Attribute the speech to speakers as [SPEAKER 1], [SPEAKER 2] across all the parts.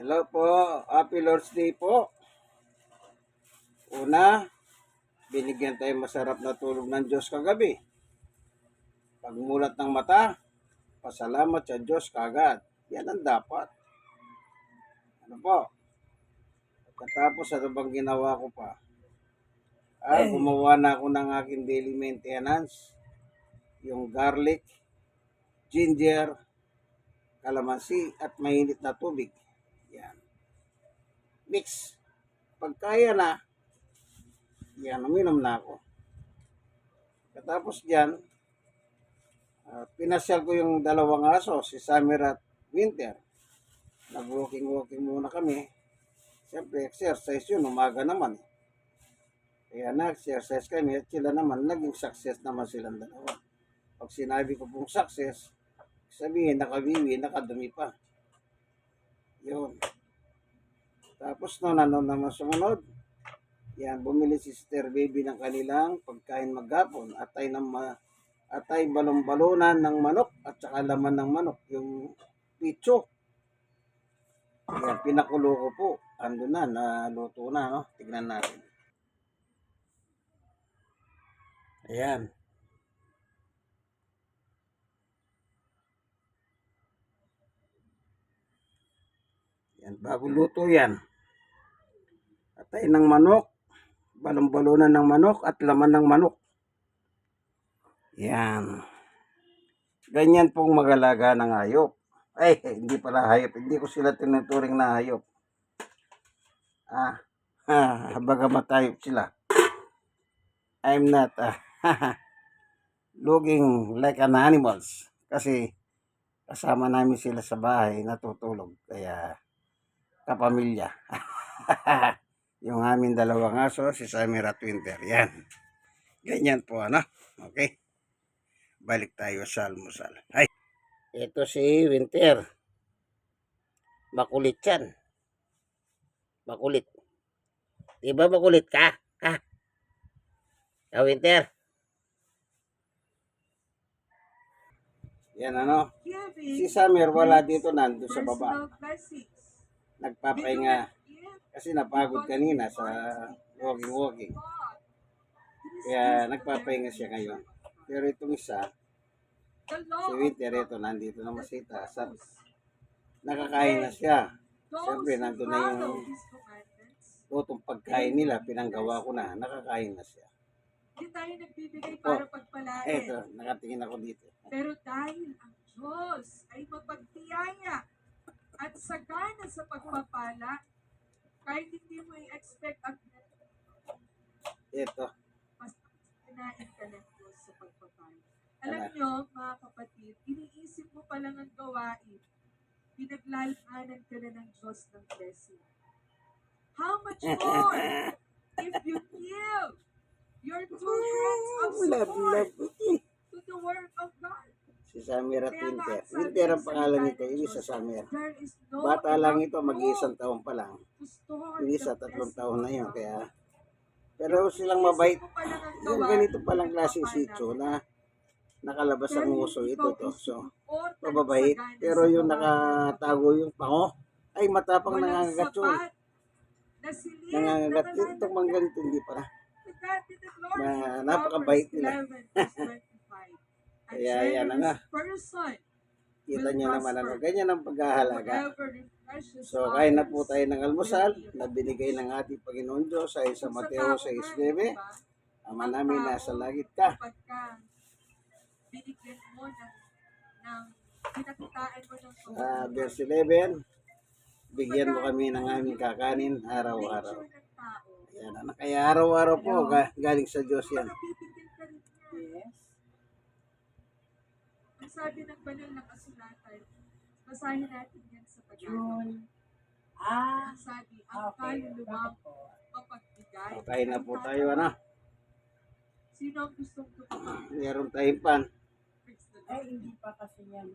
[SPEAKER 1] Hello po, Happy Lord's Day po. Una, binigyan tayo masarap na tulog ng Diyos kagabi. Pagmulat ng mata, pasalamat sa Diyos kagad. Yan ang dapat. Ano po? Pagkatapos, ano bang ginawa ko pa? Gumawa na ako ng aking daily maintenance. Yung garlic, ginger, kalamansi, at mainit na tubig. Yan. Mix. Pagkaya na, yan, uminom na ako. Katapos dyan, pinasyal ko yung dalawang aso, si Summer at Winter. Nag-walking muna kami. Siyempre, exercise yun, umaga naman. Kaya nag-exercise kami at sila naman, naging success naman silang dalawa. Pag sinabi ko pong success, sabihin, nakawiwi, nakadumi pa. Yun. Tapos ano naman sumunod? Yan, bumili si Sister Baby ng kanilang pagkain maghapon at ay balon-balonan ng manok at saka laman ng manok, yung picho. Yan, pinakulo ko po. Ando na, naluto na, no? Tignan natin. Ayan. Yan, bago luto yan. Atay ng manok, balon-balonan ng manok at laman ng manok. Yan. Ganyan pong mag-alaga ng hayop. Ay, hindi pala hayop. Hindi ko sila tinuturing na hayop. Bagamat hayop sila. I'm not looking like an animals. Kasi kasama namin sila sa bahay, natutulog. Kaya kapamilya. Yung aming dalawang aso, si Summer at Winter. Yan. Ganyan po, ano? Okay. Balik tayo sa almusal. Ay, ito si Winter. Makulit yan. Makulit. Diba makulit ka? Winter. Yan ano. Si Summer wala dito, nandun sa baba. Nagpapahinga. Kasi napagod kanina sa walking. Kaya nagpapahinga siya ngayon. Pero itong isa, si Winter, ito, nandito na masita. Nakakain na siya. Siyempre, nandun na yung lutong pagkain nila, pinanggawa ko na, nakakain na siya.
[SPEAKER 2] Hindi tayo nagbibigay para pagpalain.
[SPEAKER 1] Eto, nakatingin ako dito.
[SPEAKER 2] Pero dahil ang Diyos ay mapagtiyaya at sagana sa pagpapala, kahit hindi mo i-expect ang
[SPEAKER 1] Ito.
[SPEAKER 2] mas kinain ka ng Diyos sa pagpapala. Alam nyo, mga kapatid, iniisip mo pa lang ang gawain, pinaglalahanan ka na ng Diyos ng blessing. How much more if you give your two hands of support to the work of God?
[SPEAKER 1] Si Summer at Winter. Winter ang pangalan nito, yung isa Summer. Bata lang ito, mag-iisang taon pa lang. Yung isa, 3 taon na yun. Kaya, pero silang mabait. Yung ganito palang klaseng sitio na nakalabas ang uso ito to. So, mababait. Pero yung nakatago yung pango, ay matapang nangangagat yun. Nangangagat yun. Itong mga ganito, hindi pa na. Napakabait nila. Kaya yan na nga. Kita nyo naman ano, ganyan ang paghahalaga. So, kain na po tayo ng almusal na binigay ng ating Panginoon Diyos ay sa Mateo 6:9. Ama namin, nasa langit ka.
[SPEAKER 2] Binigyan mo ng pinakitaan mo ng
[SPEAKER 1] Verse 11, bigyan mo kami ng aming kakanin araw-araw. Ayan, anak, kaya araw-araw po, galing sa Diyos yan.
[SPEAKER 2] Ang sabi ng banal na kasulatan, basahin natin yan sa Tagalog. Ang sabi, ang kaluluwang mapagbigay.
[SPEAKER 1] Okay na po tayo, ano?
[SPEAKER 2] Sino ang gustong tumama?
[SPEAKER 1] Meron tayong pan.
[SPEAKER 3] Ay, hindi pa kasi yan.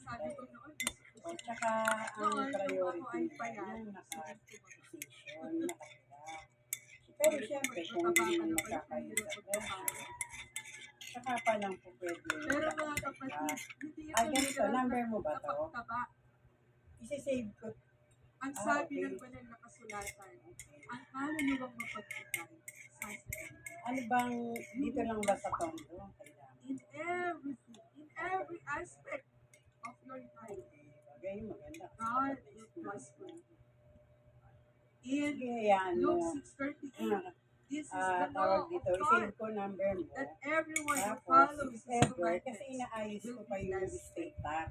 [SPEAKER 2] Sabi ko noon, gusto ko
[SPEAKER 3] At saka, ang priority
[SPEAKER 2] payat,
[SPEAKER 3] yung naka-position, nakatira. Pero siyempre, kung hindi mo makakain sa pressure, saka pa lang po pwede.
[SPEAKER 2] Pero mga kapatid, hindi ito
[SPEAKER 3] ganito, number mo ba to?
[SPEAKER 2] kapagtaba.
[SPEAKER 3] Isi-save ko.
[SPEAKER 2] Ang sabi
[SPEAKER 3] okay.
[SPEAKER 2] ng banal na kasulatan,
[SPEAKER 3] Okay.
[SPEAKER 2] ang kaluluwang mapagpatay, sasabihin.
[SPEAKER 3] Ano bang, dito lang ba sa tondo? Kailangan.
[SPEAKER 2] In everything, in every aspect of your life,
[SPEAKER 3] Okay. Bagay, maganda.
[SPEAKER 2] God will prosper you. In
[SPEAKER 3] Sige, hayaan mo.
[SPEAKER 2] Luke 6:38, this is the
[SPEAKER 3] Tawag
[SPEAKER 2] law of
[SPEAKER 3] dito,
[SPEAKER 2] God,
[SPEAKER 3] i-save ko number mo.
[SPEAKER 2] that everyone who
[SPEAKER 3] Tapos,
[SPEAKER 2] follows
[SPEAKER 3] if
[SPEAKER 2] His
[SPEAKER 3] ever, kasi
[SPEAKER 2] commandments
[SPEAKER 3] inaayos ko
[SPEAKER 2] will
[SPEAKER 3] pa
[SPEAKER 2] be
[SPEAKER 3] yung
[SPEAKER 2] blessed.
[SPEAKER 3] state tax.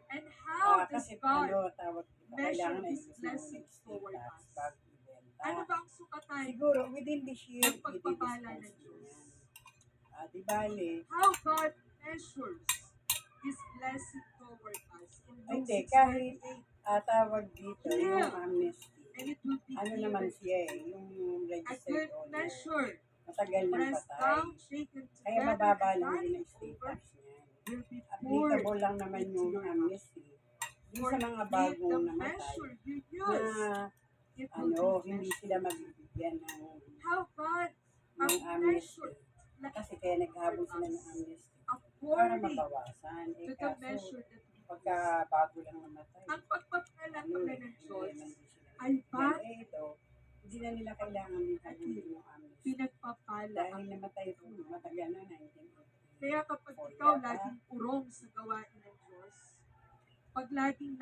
[SPEAKER 2] And how does
[SPEAKER 3] Kasi
[SPEAKER 2] God
[SPEAKER 3] tawag dito,
[SPEAKER 2] measure
[SPEAKER 3] kailangan na
[SPEAKER 2] His
[SPEAKER 3] ayusin mo
[SPEAKER 2] blessing
[SPEAKER 3] yung state
[SPEAKER 2] toward
[SPEAKER 3] tax
[SPEAKER 2] us?
[SPEAKER 3] bago ibenta.
[SPEAKER 2] Ano ba ang sukatan
[SPEAKER 3] Siguro, within this year,
[SPEAKER 2] ng pagpapala ng
[SPEAKER 3] i-dispose mo
[SPEAKER 2] Diyos?
[SPEAKER 3] yan. Di bale,
[SPEAKER 2] How God measures His blessing toward us in Luke
[SPEAKER 3] hindi, kahit
[SPEAKER 2] 6:38,
[SPEAKER 3] tawag dito, yung
[SPEAKER 2] Yeah.
[SPEAKER 3] amnesty.
[SPEAKER 2] and it will be
[SPEAKER 3] Ano naman
[SPEAKER 2] given
[SPEAKER 3] siya eh, yung
[SPEAKER 2] a
[SPEAKER 3] registered
[SPEAKER 2] good
[SPEAKER 3] owner.
[SPEAKER 2] measure,
[SPEAKER 3] Matagal ng
[SPEAKER 2] pressed
[SPEAKER 3] patay.
[SPEAKER 2] down, shaken
[SPEAKER 3] Kaya
[SPEAKER 2] together,
[SPEAKER 3] mababa
[SPEAKER 2] and
[SPEAKER 3] lang din
[SPEAKER 2] running
[SPEAKER 3] ang state
[SPEAKER 2] over,
[SPEAKER 3] tax niya.
[SPEAKER 2] will be poured
[SPEAKER 3] Applicable lang naman
[SPEAKER 2] into
[SPEAKER 3] yung
[SPEAKER 2] your house.
[SPEAKER 3] amnesty. Yung
[SPEAKER 2] For
[SPEAKER 3] sa mga
[SPEAKER 2] with the
[SPEAKER 3] bagong namatay,
[SPEAKER 2] measure you
[SPEAKER 3] na
[SPEAKER 2] use, it will be
[SPEAKER 3] hindi
[SPEAKER 2] measured.
[SPEAKER 3] sila mabibigyan ng
[SPEAKER 2] How God
[SPEAKER 3] amnesty.
[SPEAKER 2] measured
[SPEAKER 3] Kasi kaya naghabol sila ng amnesty. Para
[SPEAKER 2] according
[SPEAKER 3] mabawasan.
[SPEAKER 2] to the
[SPEAKER 3] Kaso,
[SPEAKER 2] measure that we
[SPEAKER 3] pagka
[SPEAKER 2] use.
[SPEAKER 3] bago lang namatay,
[SPEAKER 2] Ang pagpapala
[SPEAKER 3] ano
[SPEAKER 2] pala
[SPEAKER 3] eh,
[SPEAKER 2] ng
[SPEAKER 3] hindi
[SPEAKER 2] Diyos
[SPEAKER 3] naman din sila
[SPEAKER 2] ay
[SPEAKER 3] mabibigyan.
[SPEAKER 2] bakit
[SPEAKER 3] Eh ito, hindi na nila kailangan din habulin yung amnesty.
[SPEAKER 2] pinagpapala ang
[SPEAKER 3] Dahil namatay ito, matagal na 1983.
[SPEAKER 2] Kaya kapag ikaw laging purong sa gawain ng Diyos, pag laging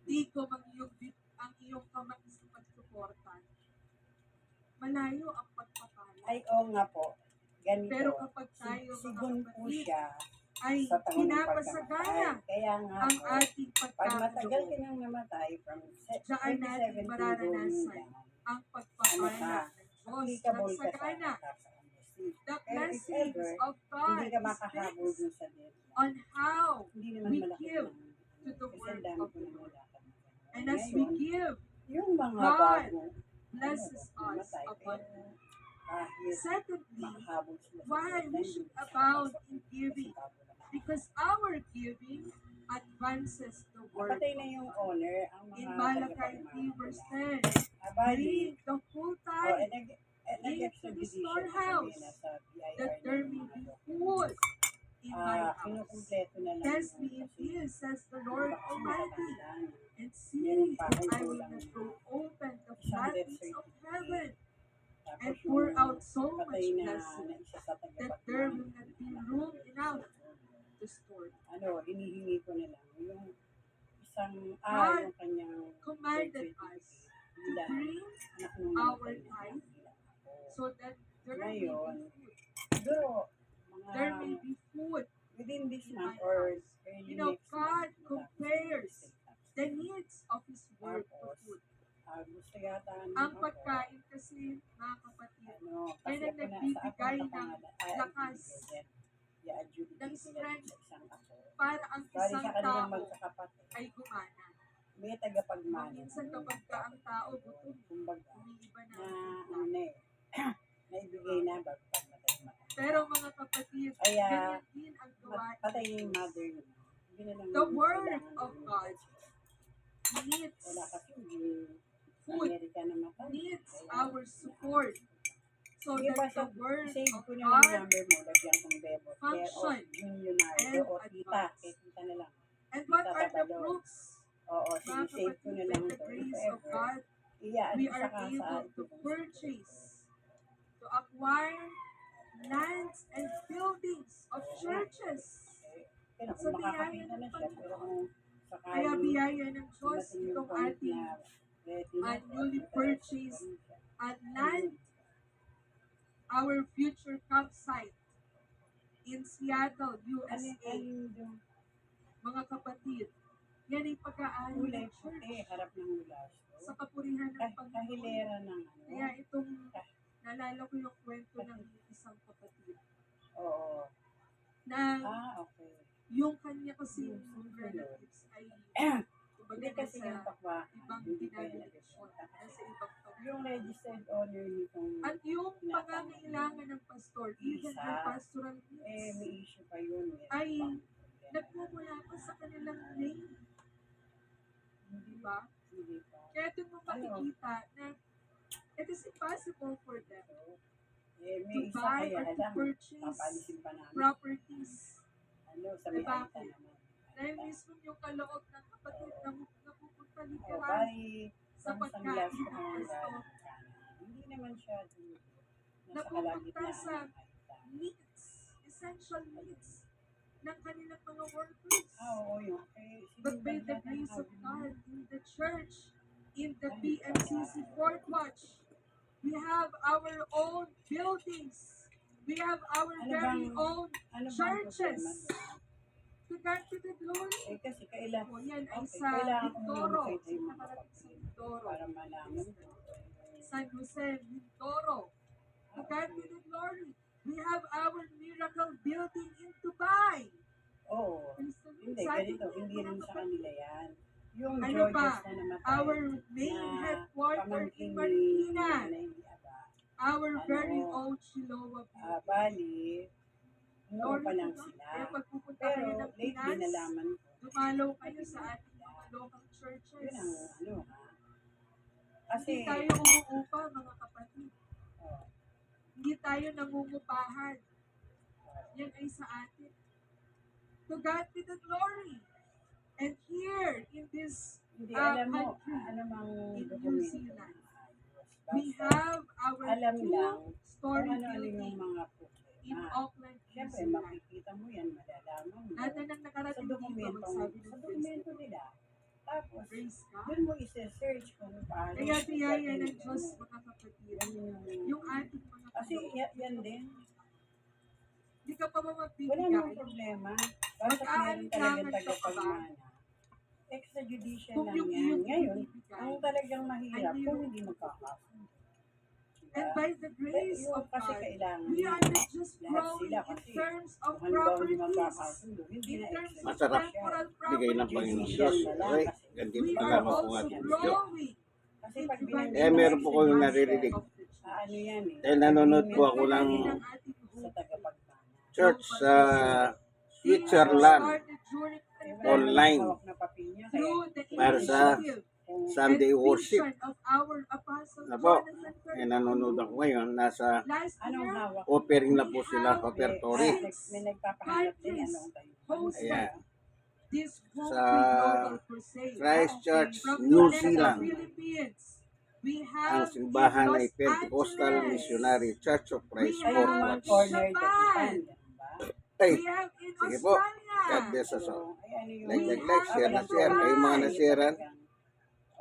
[SPEAKER 2] tigom ang iyong kamay sa pagsuporta, malayo ang pagpapala.
[SPEAKER 3] Ay, oo nga po. Ganito.
[SPEAKER 2] Pero kapag tayo, mga
[SPEAKER 3] Sigun po
[SPEAKER 2] kapatid,
[SPEAKER 3] siya
[SPEAKER 2] ay
[SPEAKER 3] sa taon ng
[SPEAKER 2] pinapasagana
[SPEAKER 3] pagkamatay. Kaya nga
[SPEAKER 2] ang
[SPEAKER 3] po,
[SPEAKER 2] ating
[SPEAKER 3] pag matagal
[SPEAKER 2] pagkakaloob,
[SPEAKER 3] ka nang namatay from
[SPEAKER 2] diyan natin
[SPEAKER 3] 2017
[SPEAKER 2] mararanasan
[SPEAKER 3] going down,
[SPEAKER 2] ang
[SPEAKER 3] ano
[SPEAKER 2] pagpapala
[SPEAKER 3] ka,
[SPEAKER 2] ng Diyos
[SPEAKER 3] applicable
[SPEAKER 2] ng
[SPEAKER 3] ka sa
[SPEAKER 2] sagana.
[SPEAKER 3] tax amnesty.
[SPEAKER 2] The
[SPEAKER 3] Pero if
[SPEAKER 2] blessings
[SPEAKER 3] ever,
[SPEAKER 2] of God
[SPEAKER 3] hindi ka
[SPEAKER 2] is
[SPEAKER 3] makahabol
[SPEAKER 2] based
[SPEAKER 3] dun sa deadline.
[SPEAKER 2] on how
[SPEAKER 3] Hindi naman
[SPEAKER 2] we
[SPEAKER 3] malaki
[SPEAKER 2] give
[SPEAKER 3] ng
[SPEAKER 2] to the
[SPEAKER 3] kasi
[SPEAKER 2] word
[SPEAKER 3] ang dami
[SPEAKER 2] of
[SPEAKER 3] ko
[SPEAKER 2] the
[SPEAKER 3] nang
[SPEAKER 2] Lord.
[SPEAKER 3] nalakad na gano'n.
[SPEAKER 2] And as we
[SPEAKER 3] Ngayon,
[SPEAKER 2] give,
[SPEAKER 3] yung mga
[SPEAKER 2] God
[SPEAKER 3] bagong
[SPEAKER 2] blesses us
[SPEAKER 3] namatay, pero
[SPEAKER 2] abundantly.
[SPEAKER 3] kahit
[SPEAKER 2] Secondly,
[SPEAKER 3] makahabol sila sa
[SPEAKER 2] why
[SPEAKER 3] deadline,
[SPEAKER 2] we should
[SPEAKER 3] hindi sila
[SPEAKER 2] abound
[SPEAKER 3] papasok
[SPEAKER 2] in
[SPEAKER 3] kasi
[SPEAKER 2] giving?
[SPEAKER 3] bago lang.
[SPEAKER 2] Because our giving advances the word
[SPEAKER 3] Napatay
[SPEAKER 2] of
[SPEAKER 3] na yung
[SPEAKER 2] God.
[SPEAKER 3] owner, ang mga
[SPEAKER 2] In Malachi 3 verse 10, bring the full tithe into the storehouse, that there may be food in my house.
[SPEAKER 3] Kinukumpleto na lang
[SPEAKER 2] Test
[SPEAKER 3] yun
[SPEAKER 2] me in
[SPEAKER 3] kasi
[SPEAKER 2] this, says the Lord
[SPEAKER 3] baka kasi
[SPEAKER 2] Almighty,
[SPEAKER 3] matatandaan.
[SPEAKER 2] and see
[SPEAKER 3] Meron
[SPEAKER 2] if
[SPEAKER 3] pa
[SPEAKER 2] I
[SPEAKER 3] akong
[SPEAKER 2] will
[SPEAKER 3] kulang
[SPEAKER 2] not
[SPEAKER 3] na
[SPEAKER 2] throw open the
[SPEAKER 3] isang death
[SPEAKER 2] floodgates of
[SPEAKER 3] certificate.
[SPEAKER 2] heaven
[SPEAKER 3] Tapos
[SPEAKER 2] and pour
[SPEAKER 3] yung
[SPEAKER 2] out so much
[SPEAKER 3] patay na
[SPEAKER 2] blessing
[SPEAKER 3] isa sa
[SPEAKER 2] that there will
[SPEAKER 3] tagapagmana,
[SPEAKER 2] not be room enough to store.
[SPEAKER 3] ano, hinihingi ko na lang yung isang,
[SPEAKER 2] God
[SPEAKER 3] yung kanyang
[SPEAKER 2] commanded
[SPEAKER 3] death
[SPEAKER 2] us
[SPEAKER 3] certificate.
[SPEAKER 2] to
[SPEAKER 3] Nila,
[SPEAKER 2] bring
[SPEAKER 3] anak nung
[SPEAKER 2] our
[SPEAKER 3] namatay na
[SPEAKER 2] tithe
[SPEAKER 3] nila ako.
[SPEAKER 2] so that there may be
[SPEAKER 3] Ngayon,
[SPEAKER 2] food.
[SPEAKER 3] siguro,
[SPEAKER 2] There
[SPEAKER 3] mga
[SPEAKER 2] may be food.
[SPEAKER 3] within this
[SPEAKER 2] in
[SPEAKER 3] month
[SPEAKER 2] my
[SPEAKER 3] or
[SPEAKER 2] house.
[SPEAKER 3] early
[SPEAKER 2] You know,
[SPEAKER 3] next
[SPEAKER 2] God
[SPEAKER 3] month,
[SPEAKER 2] compares the needs of His word to
[SPEAKER 3] Tapos,
[SPEAKER 2] food.
[SPEAKER 3] gusto yata
[SPEAKER 2] Ang pagkain kasi, mga kapatid,
[SPEAKER 3] ano,
[SPEAKER 2] yan
[SPEAKER 3] kasi
[SPEAKER 2] ang
[SPEAKER 3] ako na, sa
[SPEAKER 2] nagbibigay
[SPEAKER 3] ako
[SPEAKER 2] ng lakas, ng strength,
[SPEAKER 3] sa isang ako.
[SPEAKER 2] para ang
[SPEAKER 3] Bali
[SPEAKER 2] isang
[SPEAKER 3] sa kanilang
[SPEAKER 2] tao
[SPEAKER 3] magkakapatid,
[SPEAKER 2] ay gumana.
[SPEAKER 3] may tagapagmana.
[SPEAKER 2] Minsan kapag ka ang tao gutom,
[SPEAKER 3] kumbaga,
[SPEAKER 2] umiiba na
[SPEAKER 3] na
[SPEAKER 2] ang
[SPEAKER 3] ano
[SPEAKER 2] bigla.
[SPEAKER 3] na eh, naibigay na bago pag matay.
[SPEAKER 2] Pero mga kapatid,
[SPEAKER 3] Kaya,
[SPEAKER 2] ganyan din ang gawain.
[SPEAKER 3] patay yung mother niya. Hindi na lang
[SPEAKER 2] The word
[SPEAKER 3] kailangan
[SPEAKER 2] of
[SPEAKER 3] ng
[SPEAKER 2] God needs
[SPEAKER 3] wala kasi hindi
[SPEAKER 2] food,
[SPEAKER 3] Amerika na matay.
[SPEAKER 2] needs
[SPEAKER 3] Kaya,
[SPEAKER 2] our support. So
[SPEAKER 3] Sige,
[SPEAKER 2] that
[SPEAKER 3] basta
[SPEAKER 2] the word
[SPEAKER 3] save
[SPEAKER 2] of
[SPEAKER 3] ko na lang
[SPEAKER 2] God
[SPEAKER 3] number mo, lagyan kong Bebo. Care of
[SPEAKER 2] function
[SPEAKER 3] Junior Nardo
[SPEAKER 2] and
[SPEAKER 3] o Tita.
[SPEAKER 2] advance.
[SPEAKER 3] Kay Tita na lang.
[SPEAKER 2] And what are the
[SPEAKER 3] Tatabalo.
[SPEAKER 2] proofs?
[SPEAKER 3] Oo,
[SPEAKER 2] Mga
[SPEAKER 3] sige, save ko
[SPEAKER 2] kapatid,
[SPEAKER 3] na
[SPEAKER 2] by
[SPEAKER 3] lang
[SPEAKER 2] the
[SPEAKER 3] ito. If
[SPEAKER 2] grace of
[SPEAKER 3] ever,
[SPEAKER 2] God,
[SPEAKER 3] iyaan
[SPEAKER 2] we
[SPEAKER 3] ko
[SPEAKER 2] are
[SPEAKER 3] sa kasa.
[SPEAKER 2] able to purchase, to acquire lands and buildings of churches.
[SPEAKER 3] Pero
[SPEAKER 2] Sa
[SPEAKER 3] kung
[SPEAKER 2] biyaya
[SPEAKER 3] makakapita
[SPEAKER 2] ng
[SPEAKER 3] na siya, pero
[SPEAKER 2] Panginoon.
[SPEAKER 3] kung
[SPEAKER 2] Kaya
[SPEAKER 3] sakaling
[SPEAKER 2] biyaya ng Diyos
[SPEAKER 3] dumating yung
[SPEAKER 2] itong
[SPEAKER 3] point
[SPEAKER 2] ating
[SPEAKER 3] na ready na,
[SPEAKER 2] newly purchased at
[SPEAKER 3] Ayun.
[SPEAKER 2] land, our future campsite in Seattle,
[SPEAKER 3] Ano
[SPEAKER 2] USA.
[SPEAKER 3] yung
[SPEAKER 2] Mga kapatid, yan ay pag-aari
[SPEAKER 3] kulay
[SPEAKER 2] ng church
[SPEAKER 3] puti, harap ng ulas.
[SPEAKER 2] sa kapurihan ng Panginoon.
[SPEAKER 3] Kahilera ng ano.
[SPEAKER 2] Kaya itong naalala ko yung kwento ng isang kapatid
[SPEAKER 3] Oo.
[SPEAKER 2] na
[SPEAKER 3] Okay.
[SPEAKER 2] yung kanya kasi relatives ay kumbaga
[SPEAKER 3] Hindi kasi yung
[SPEAKER 2] nasa
[SPEAKER 3] pakwa,
[SPEAKER 2] ibang
[SPEAKER 3] hindi pa
[SPEAKER 2] denomination, nasa ibang
[SPEAKER 3] yung
[SPEAKER 2] pamilya.
[SPEAKER 3] registered owner nitong
[SPEAKER 2] At yung pangangailangan ng pastor, even their pastoral
[SPEAKER 3] may
[SPEAKER 2] needs,
[SPEAKER 3] issue pa yun.
[SPEAKER 2] ay nagmumula pa sa kanilang name. Diba?
[SPEAKER 3] Hindi pa.
[SPEAKER 2] Kaya doon mo makikita na it is impossible for them
[SPEAKER 3] May
[SPEAKER 2] to
[SPEAKER 3] isa
[SPEAKER 2] buy
[SPEAKER 3] kaya
[SPEAKER 2] or to
[SPEAKER 3] lang,
[SPEAKER 2] purchase
[SPEAKER 3] papalisin pa namin.
[SPEAKER 2] properties.
[SPEAKER 3] Sa may
[SPEAKER 2] Diba?
[SPEAKER 3] Aita naman.
[SPEAKER 2] Dahil mismo yung kaloob ng kapatid na napupunta sa
[SPEAKER 3] Ang
[SPEAKER 2] pagkain
[SPEAKER 3] sunglass
[SPEAKER 2] ng
[SPEAKER 3] ko ang
[SPEAKER 2] Kristo
[SPEAKER 3] hindi naman siya
[SPEAKER 2] na
[SPEAKER 3] nasa
[SPEAKER 2] pupunta
[SPEAKER 3] kalagitnaan
[SPEAKER 2] sa
[SPEAKER 3] ng kailangan.
[SPEAKER 2] needs, essential needs ng kanilang mga workers.
[SPEAKER 3] Oo, yun.
[SPEAKER 2] But by the grace of God, in the church, in the PMCC Fourth Watch, we have our own buildings. We have our very own churches. To God be the glory.
[SPEAKER 3] Kasi kailangan,
[SPEAKER 2] O yan ay
[SPEAKER 3] okay,
[SPEAKER 2] sa
[SPEAKER 3] kailangan ko
[SPEAKER 2] Mindoro.
[SPEAKER 3] makita yung mga
[SPEAKER 2] Nakarating sa
[SPEAKER 3] papel
[SPEAKER 2] Mindoro.
[SPEAKER 3] para malaman ko.
[SPEAKER 2] San Jose, Mindoro. To God be the glory. We have our miracle building in Dubai.
[SPEAKER 3] Oo.
[SPEAKER 2] Praise the Lord.
[SPEAKER 3] Hindi,
[SPEAKER 2] Sabi
[SPEAKER 3] ganito.
[SPEAKER 2] niya,
[SPEAKER 3] Hindi
[SPEAKER 2] mga
[SPEAKER 3] rin sa
[SPEAKER 2] kapatid,
[SPEAKER 3] kanila yan. Yung
[SPEAKER 2] ano
[SPEAKER 3] Georges
[SPEAKER 2] ba?
[SPEAKER 3] na namatay.
[SPEAKER 2] Our main
[SPEAKER 3] na
[SPEAKER 2] headquarter in
[SPEAKER 3] pamangkin ni
[SPEAKER 2] Marikina.
[SPEAKER 3] Nanay Aba.
[SPEAKER 2] Our very
[SPEAKER 3] Ano,
[SPEAKER 2] own Chiloa building.
[SPEAKER 3] Bali, noon
[SPEAKER 2] Glory
[SPEAKER 3] pa
[SPEAKER 2] to
[SPEAKER 3] lang
[SPEAKER 2] God.
[SPEAKER 3] sila.
[SPEAKER 2] Kaya pag pupunta
[SPEAKER 3] Pero
[SPEAKER 2] kayo ng
[SPEAKER 3] lately
[SPEAKER 2] Pinas,
[SPEAKER 3] nalaman ko.
[SPEAKER 2] dumalaw kayo sa ating mga local churches.
[SPEAKER 3] Yun ang ano ha. Kasi,
[SPEAKER 2] Hindi tayo umuupa, mga kapatid.
[SPEAKER 3] oh,
[SPEAKER 2] Hindi tayo nangungupahan. Yan ay sa atin. To God be the glory. And here, in this
[SPEAKER 3] hindi alam mo,
[SPEAKER 2] country,
[SPEAKER 3] ano mang
[SPEAKER 2] in New
[SPEAKER 3] dokumento.
[SPEAKER 2] Zealand,
[SPEAKER 3] Basta,
[SPEAKER 2] we have our
[SPEAKER 3] alam lang
[SPEAKER 2] two-story
[SPEAKER 3] kung ano-ano yung
[SPEAKER 2] building
[SPEAKER 3] mga
[SPEAKER 2] in
[SPEAKER 3] problema.
[SPEAKER 2] Auckland, New
[SPEAKER 3] Siyempre,
[SPEAKER 2] Zealand.
[SPEAKER 3] makikita mo yan, malalaman mo.
[SPEAKER 2] Lahat na nang
[SPEAKER 3] Sa
[SPEAKER 2] nakarating dito,
[SPEAKER 3] dokumento,
[SPEAKER 2] magsabi
[SPEAKER 3] sa
[SPEAKER 2] ng
[SPEAKER 3] dokumento nila. Tapos,
[SPEAKER 2] praise God.
[SPEAKER 3] doon mo isa-search kung paano.
[SPEAKER 2] Kaya tiyaya ng Diyos, mga kapatid, yung ating mga
[SPEAKER 3] Kasi yan din,
[SPEAKER 2] hindi ka pa
[SPEAKER 3] wala
[SPEAKER 2] magbibigay.
[SPEAKER 3] namang problema. Basta meron talagang
[SPEAKER 2] Mag-aalinlangan ka pa ba?
[SPEAKER 3] tagapagmana. Extrajudicial
[SPEAKER 2] Kung
[SPEAKER 3] lang
[SPEAKER 2] yung
[SPEAKER 3] yan.
[SPEAKER 2] iyong
[SPEAKER 3] Ngayon,
[SPEAKER 2] ibibigay
[SPEAKER 3] ang talagang mahirap
[SPEAKER 2] ay
[SPEAKER 3] kung hindi magkakasundo.
[SPEAKER 2] And by the grace
[SPEAKER 3] Yung
[SPEAKER 2] of
[SPEAKER 3] kasi
[SPEAKER 2] God,
[SPEAKER 3] kailangan
[SPEAKER 2] we are not just
[SPEAKER 3] lahat
[SPEAKER 2] growing
[SPEAKER 3] sila
[SPEAKER 2] in
[SPEAKER 3] kasi
[SPEAKER 2] terms of
[SPEAKER 3] kung halimbawa hindi
[SPEAKER 2] properties,
[SPEAKER 3] magkakasundo, hindi
[SPEAKER 2] in
[SPEAKER 3] na
[SPEAKER 2] terms of
[SPEAKER 1] Masarap.
[SPEAKER 2] temporal
[SPEAKER 1] Bigay ng
[SPEAKER 2] properties.
[SPEAKER 1] Panginoon Diyos. Okay? Ganito
[SPEAKER 2] We
[SPEAKER 1] pa
[SPEAKER 2] are
[SPEAKER 1] lamang po
[SPEAKER 2] also
[SPEAKER 1] ating video.
[SPEAKER 2] growing
[SPEAKER 3] Kasi
[SPEAKER 2] in
[SPEAKER 3] pag binanggit
[SPEAKER 1] Eh, meron po kayong
[SPEAKER 2] evangelism
[SPEAKER 1] naririnig.
[SPEAKER 2] of the church.
[SPEAKER 3] ano yan eh.
[SPEAKER 1] Dahil nanonood po ako ng
[SPEAKER 2] Kaya ng ating
[SPEAKER 3] Sa tagapagmana.
[SPEAKER 1] church sa
[SPEAKER 2] We
[SPEAKER 1] Switzerland
[SPEAKER 2] started during
[SPEAKER 1] online
[SPEAKER 3] Hawak na papel niya, kaya
[SPEAKER 2] through the
[SPEAKER 1] para sa
[SPEAKER 2] initiative
[SPEAKER 1] Sunday
[SPEAKER 2] and
[SPEAKER 1] worship.
[SPEAKER 2] vision of our Apostle
[SPEAKER 1] Na po,
[SPEAKER 2] Jonathan
[SPEAKER 1] eh,
[SPEAKER 2] Fernandez.
[SPEAKER 1] nanonood ako ngayon. Nasa
[SPEAKER 2] Last
[SPEAKER 3] anong
[SPEAKER 2] year,
[SPEAKER 3] hawak?
[SPEAKER 1] offering na po sila, offertory.
[SPEAKER 3] May nagpapahanap din, anong tayo?
[SPEAKER 2] hosted
[SPEAKER 1] Ayan.
[SPEAKER 2] this
[SPEAKER 1] Sa
[SPEAKER 2] global crusade
[SPEAKER 1] Christchurch,
[SPEAKER 2] from
[SPEAKER 1] New
[SPEAKER 2] Luneta,
[SPEAKER 1] Zealand.
[SPEAKER 2] Philippines. We
[SPEAKER 1] Ang
[SPEAKER 2] have
[SPEAKER 1] simbahan
[SPEAKER 2] in
[SPEAKER 1] ay
[SPEAKER 2] Los
[SPEAKER 1] Pentecostal
[SPEAKER 2] Angeles.
[SPEAKER 1] Missionary Church of Christ
[SPEAKER 2] We
[SPEAKER 3] Ay,
[SPEAKER 2] have
[SPEAKER 1] Fourth
[SPEAKER 3] yung
[SPEAKER 1] Watch.
[SPEAKER 3] corner
[SPEAKER 2] Japan.
[SPEAKER 3] Japan, ganun ba?
[SPEAKER 1] Ay,
[SPEAKER 2] We have in
[SPEAKER 1] sige po.
[SPEAKER 2] Australia.
[SPEAKER 1] God bless us all.
[SPEAKER 3] Ay, ano yung...
[SPEAKER 1] Like, share na share. Kayong mga na-sharean,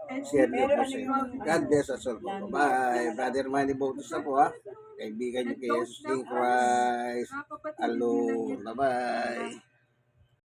[SPEAKER 2] And
[SPEAKER 1] share niyo
[SPEAKER 3] Pero
[SPEAKER 1] po
[SPEAKER 3] ano
[SPEAKER 1] sa
[SPEAKER 3] yung...
[SPEAKER 1] inyo. God bless us all po. Bye. Brother Manny Botos na po ha. Kaibigan niyo kay Jesus King Christ.
[SPEAKER 2] Mga kapatid,
[SPEAKER 1] Hello.
[SPEAKER 2] hindi lang yan
[SPEAKER 1] Bye-bye.